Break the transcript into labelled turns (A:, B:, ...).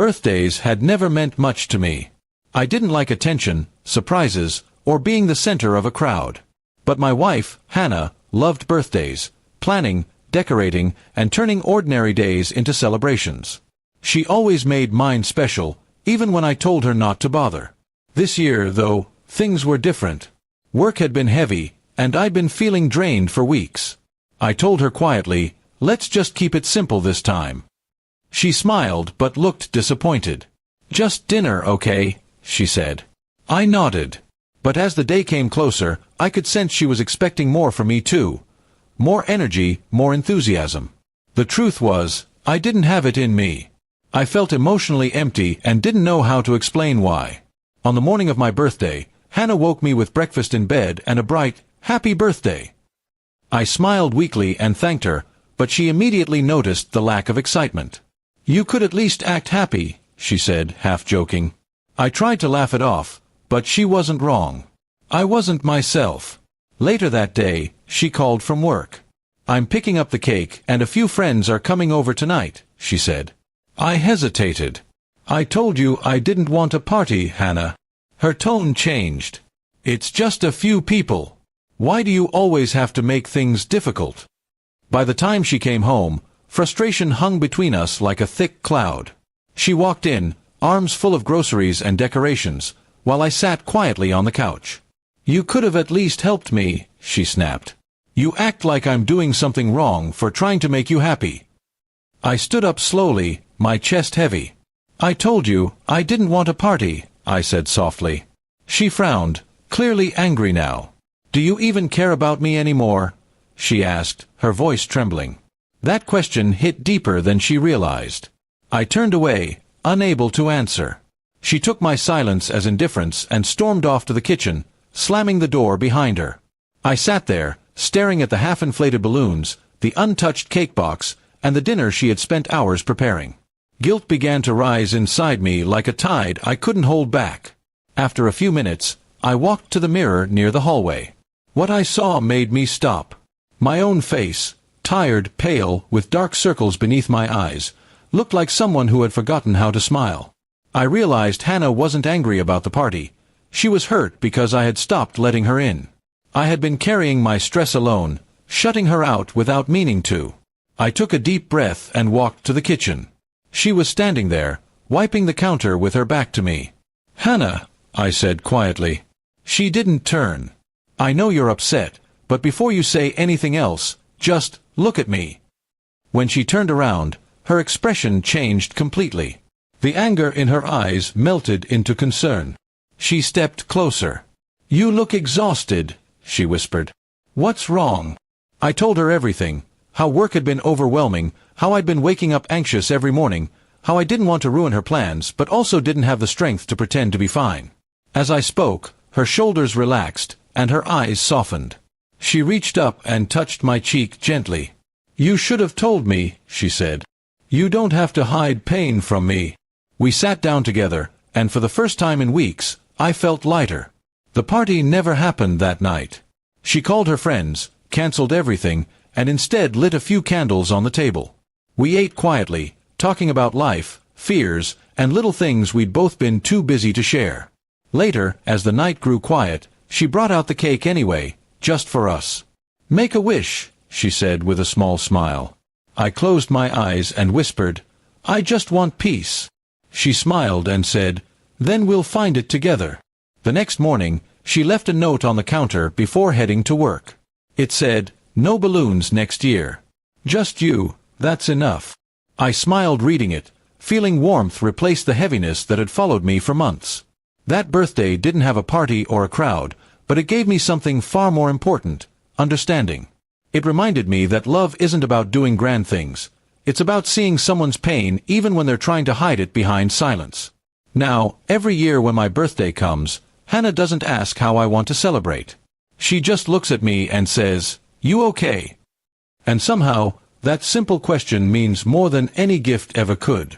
A: Birthdays had never meant much to me. I didn't like attention, surprises, or being the center of a crowd. But my wife, Hannah, loved birthdays, planning, decorating, and turning ordinary days into celebrations. She always made mine special, even when I told her not to bother. This year, though, things were different. Work had been heavy, and I'd been feeling drained for weeks. I told her quietly, "Let's just keep it simple this time." She smiled but looked disappointed. "Just dinner, okay?" she said. I nodded. But as the day came closer, I could sense she was expecting more from me too. More energy, more enthusiasm. The truth was, I didn't have it in me. I felt emotionally empty and didn't know how to explain why. On the morning of my birthday, Hannah woke me with breakfast in bed and a bright, "Happy birthday." I smiled weakly and thanked her, but she immediately noticed the lack of excitement. "You could at least act happy," she said, half joking. I tried to laugh it off, but she wasn't wrong. I wasn't myself. Later that day, she called from work. "I'm picking up the cake and a few friends are coming over tonight," she said. I hesitated. "I told you I didn't want a party, Hannah." Her tone changed. "It's just a few people. Why do you always have to make things difficult?" By the time she came home, frustration hung between us like a thick cloud. She walked in, arms full of groceries and decorations, while I sat quietly on the couch. "You could have at least helped me," she snapped. "You act like I'm doing something wrong for trying to make you happy." I stood up slowly, my chest heavy. "I told you, I didn't want a party," I said softly. She frowned, clearly angry now. "Do you even care about me anymore?" she asked, her voice trembling. That question hit deeper than she realized. I turned away, unable to answer. She took my silence as indifference and stormed off to the kitchen, slamming the door behind her. I sat there, staring at the half-inflated balloons, the untouched cake box, and the dinner she had spent hours preparing. Guilt began to rise inside me like a tide I couldn't hold back. After a few minutes, I walked to the mirror near the hallway. What I saw made me stop. My own face, tired, pale, with dark circles beneath my eyes, looked like someone who had forgotten how to smile. I realized Hannah wasn't angry about the party. She was hurt because I had stopped letting her in. I had been carrying my stress alone, shutting her out without meaning to. I took a deep breath and walked to the kitchen. She was standing there, wiping the counter with her back to me. "Hannah," I said quietly. She didn't turn. "I know you're upset, but before you say anything else, just look at me." When she turned around, her expression changed completely. The anger in her eyes melted into concern. She stepped closer. "You look exhausted," she whispered. "What's wrong?" I told her everything. How work had been overwhelming, how I'd been waking up anxious every morning, how I didn't want to ruin her plans but also didn't have the strength to pretend to be fine. As I spoke, her shoulders relaxed, and her eyes softened. She reached up and touched my cheek gently. "You should have told me," she said. "You don't have to hide pain from me." We sat down together, and for the first time in weeks, I felt lighter. The party never happened that night. She called her friends, canceled everything, and instead lit a few candles on the table. We ate quietly, talking about life, fears, and little things we'd both been too busy to share. Later, as the night grew quiet, she brought out the cake anyway, just for us. "Make a wish," she said with a small smile. I closed my eyes and whispered, "I just want peace." She smiled and said, "Then we'll find it together." The next morning, she left a note on the counter before heading to work. It said, "No balloons next year. Just you, that's enough." I smiled reading it, feeling warmth replace the heaviness that had followed me for months. That birthday didn't have a party or a crowd, but it gave me something far more important, understanding. It reminded me that love isn't about doing grand things. It's about seeing someone's pain even when they're trying to hide it behind silence. Now, every year when my birthday comes, Hannah doesn't ask how I want to celebrate. She just looks at me and says, "You okay?" And somehow, that simple question means more than any gift ever could.